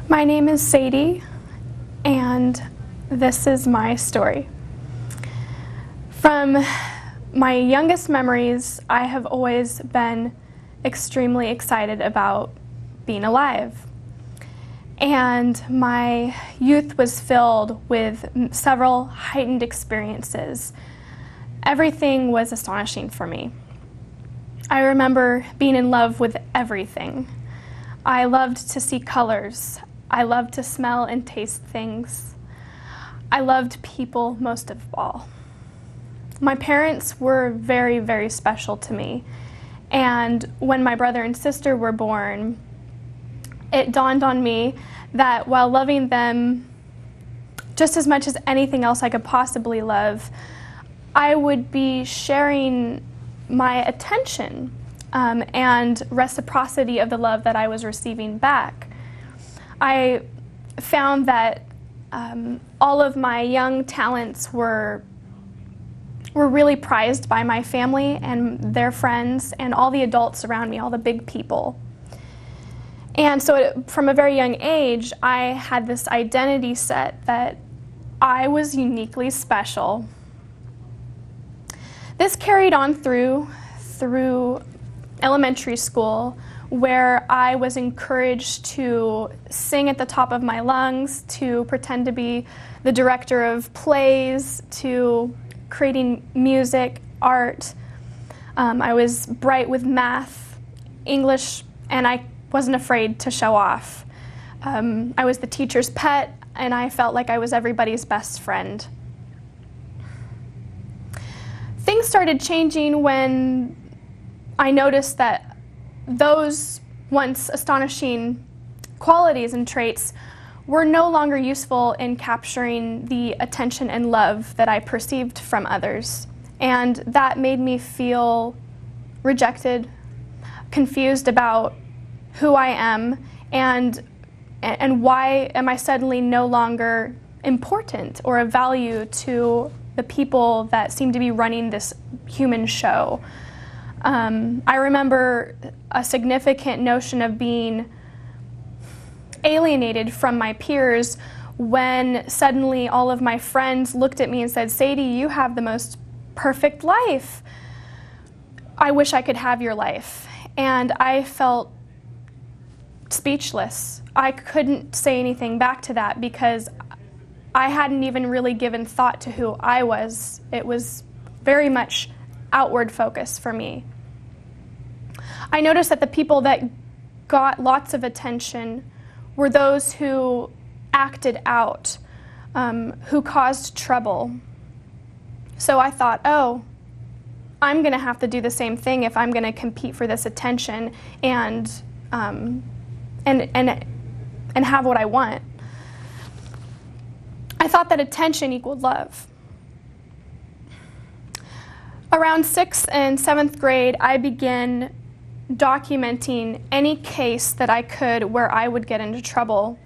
My name is Sadie, and this is my story. From my youngest memories, I have always been extremely excited about being alive. And my youth was filled with several heightened experiences. Everything was astonishing for me. I remember being in love with everything. I loved to see colors. I loved to smell and taste things. I loved people most of all. My parents were very, very special to me. And when my brother and sister were born, it dawned on me that while loving them just as much as anything else I could possibly love, I would be sharing my attention and reciprocity of the love that I was receiving back. I found that all of my young talents were really prized by my family and their friends and all the adults around me, all the big people. And so from a very young age, I had this identity set that I was uniquely special. This carried on through elementary school, where I was encouraged to sing at the top of my lungs, to pretend to be the director of plays, to creating music, art. I was bright with math, English, and I wasn't afraid to show off. I was the teacher's pet, and I felt like I was everybody's best friend. Things started changing when I noticed that those once astonishing qualities and traits were no longer useful in capturing the attention and love that I perceived from others. And that made me feel rejected, confused about who I am, and why am I suddenly no longer important or of value to the people that seem to be running this human show. I remember a significant notion of being alienated from my peers when suddenly all of my friends looked at me and said, "Sadie, you have the most perfect life. I wish I could have your life." And I felt speechless. I couldn't say anything back to that because I hadn't even really given thought to who I was. It was very much outward focus for me. I noticed that the people that got lots of attention were those who acted out, who caused trouble. So I thought, oh, I'm going to have to do the same thing if I'm going to compete for this attention and have what I want. I thought that attention equaled love. Around 6th and 7th grade, I began documenting any case that I could where I would get into trouble.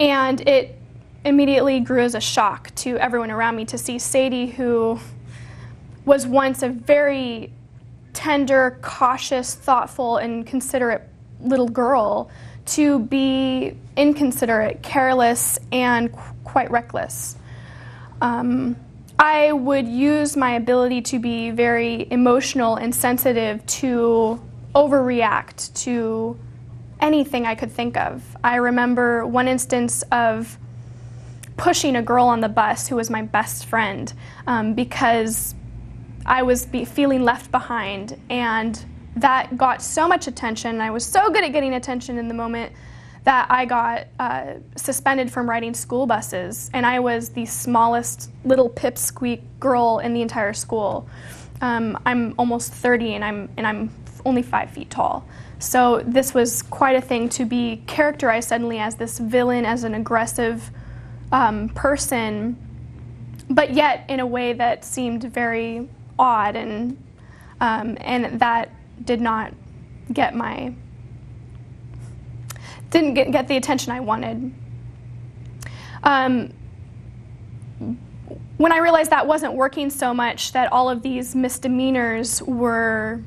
And it immediately grew as a shock to everyone around me to see Sadie, who was once a very tender, cautious, thoughtful, and considerate little girl, to be inconsiderate, careless, and quite reckless. I would use my ability to be very emotional and sensitive to overreact to anything I could think of. I remember one instance of pushing a girl on the bus who was my best friend because I was feeling left behind, and that got so much attention. I was so good at getting attention in the moment that I got suspended from riding school buses, and I was the smallest little pipsqueak girl in the entire school. I'm almost 30, and I'm only 5 feet tall. So this was quite a thing to be characterized suddenly as this villain, as an aggressive person, but yet in a way that seemed very odd, and that did not get didn't get the attention I wanted. When I realized that wasn't working so much, that all of these misdemeanors were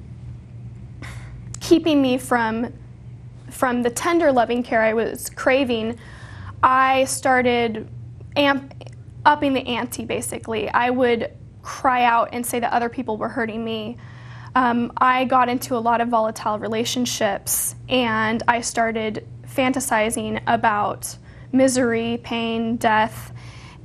keeping me from from the tender loving care I was craving, I started upping the ante, basically. I would cry out and say that other people were hurting me. I got into a lot of volatile relationships, and I started fantasizing about misery, pain, death,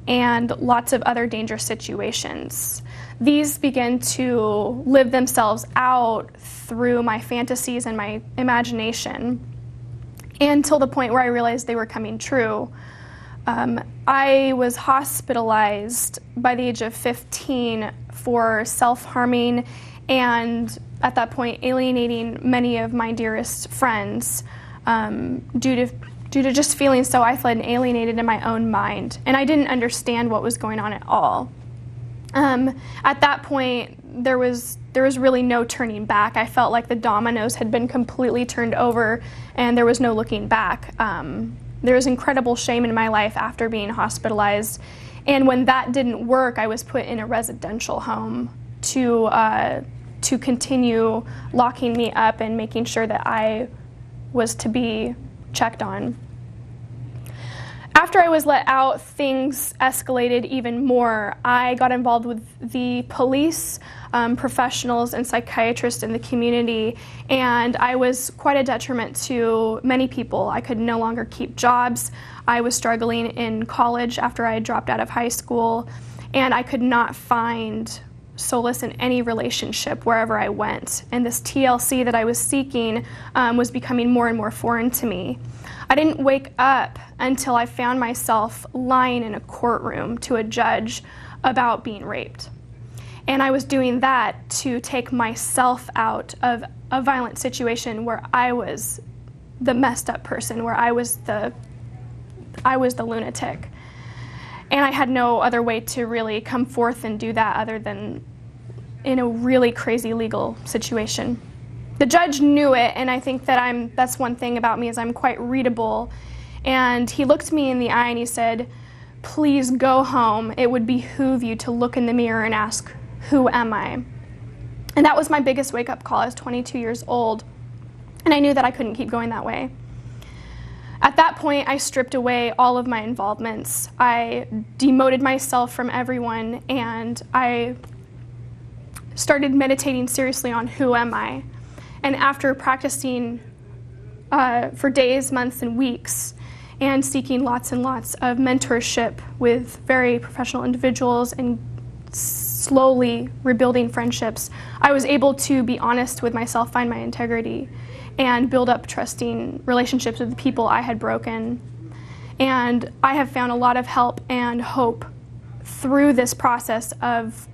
and lots of other dangerous situations. These began to live themselves out through my fantasies and my imagination, until the point where I realized they were coming true. I was hospitalized by the age of 15 for self-harming and, at that point, alienating many of my dearest friends due to just feeling so isolated and alienated in my own mind. And I didn't understand what was going on at all. At that point, there was really no turning back. I felt like the dominoes had been completely turned over and there was no looking back. There was incredible shame in my life after being hospitalized. And when that didn't work, I was put in a residential home to continue locking me up and making sure that I was to be checked on. After I was let out, things escalated even more. I got involved with the police, professionals, and psychiatrists in the community, and I was quite a detriment to many people. I could no longer keep jobs. I was struggling in college after I had dropped out of high school, and I could not find solace in any relationship wherever I went. And this TLC that I was seeking was becoming more and more foreign to me. I didn't wake up until I found myself lying in a courtroom to a judge about being raped. And I was doing that to take myself out of a violent situation where I was the messed up person, where I was the lunatic. And I had no other way to really come forth and do that other than in a really crazy legal situation. The judge knew it, and I think that that's one thing about me, is I'm quite readable. And he looked me in the eye and he said, "Please go home. It would behoove you to look in the mirror and ask, who am I?" And that was my biggest wake-up call. I was 22 years old, and I knew that I couldn't keep going that way. At that point, I stripped away all of my involvements. I demoted myself from everyone, and I started meditating seriously on who am I. And after practicing for days, months, and weeks, and seeking lots and lots of mentorship with very professional individuals and slowly rebuilding friendships, I was able to be honest with myself, find my integrity, and build up trusting relationships with the people I had broken. And I have found a lot of help and hope through this process of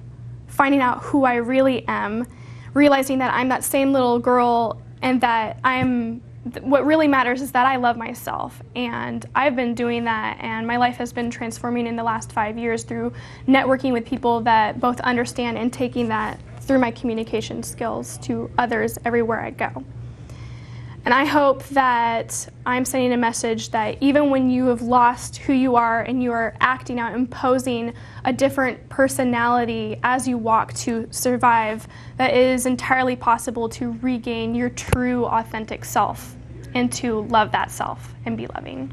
finding out who I really am, realizing that I'm that same little girl, and that what really matters is that I love myself. And I've been doing that, and my life has been transforming in the last 5 years through networking with people that both understand and taking that through my communication skills to others everywhere I go. And I hope that I'm sending a message that even when you have lost who you are and you are acting out, imposing a different personality as you walk to survive, that it is entirely possible to regain your true, authentic self and to love that self and be loving.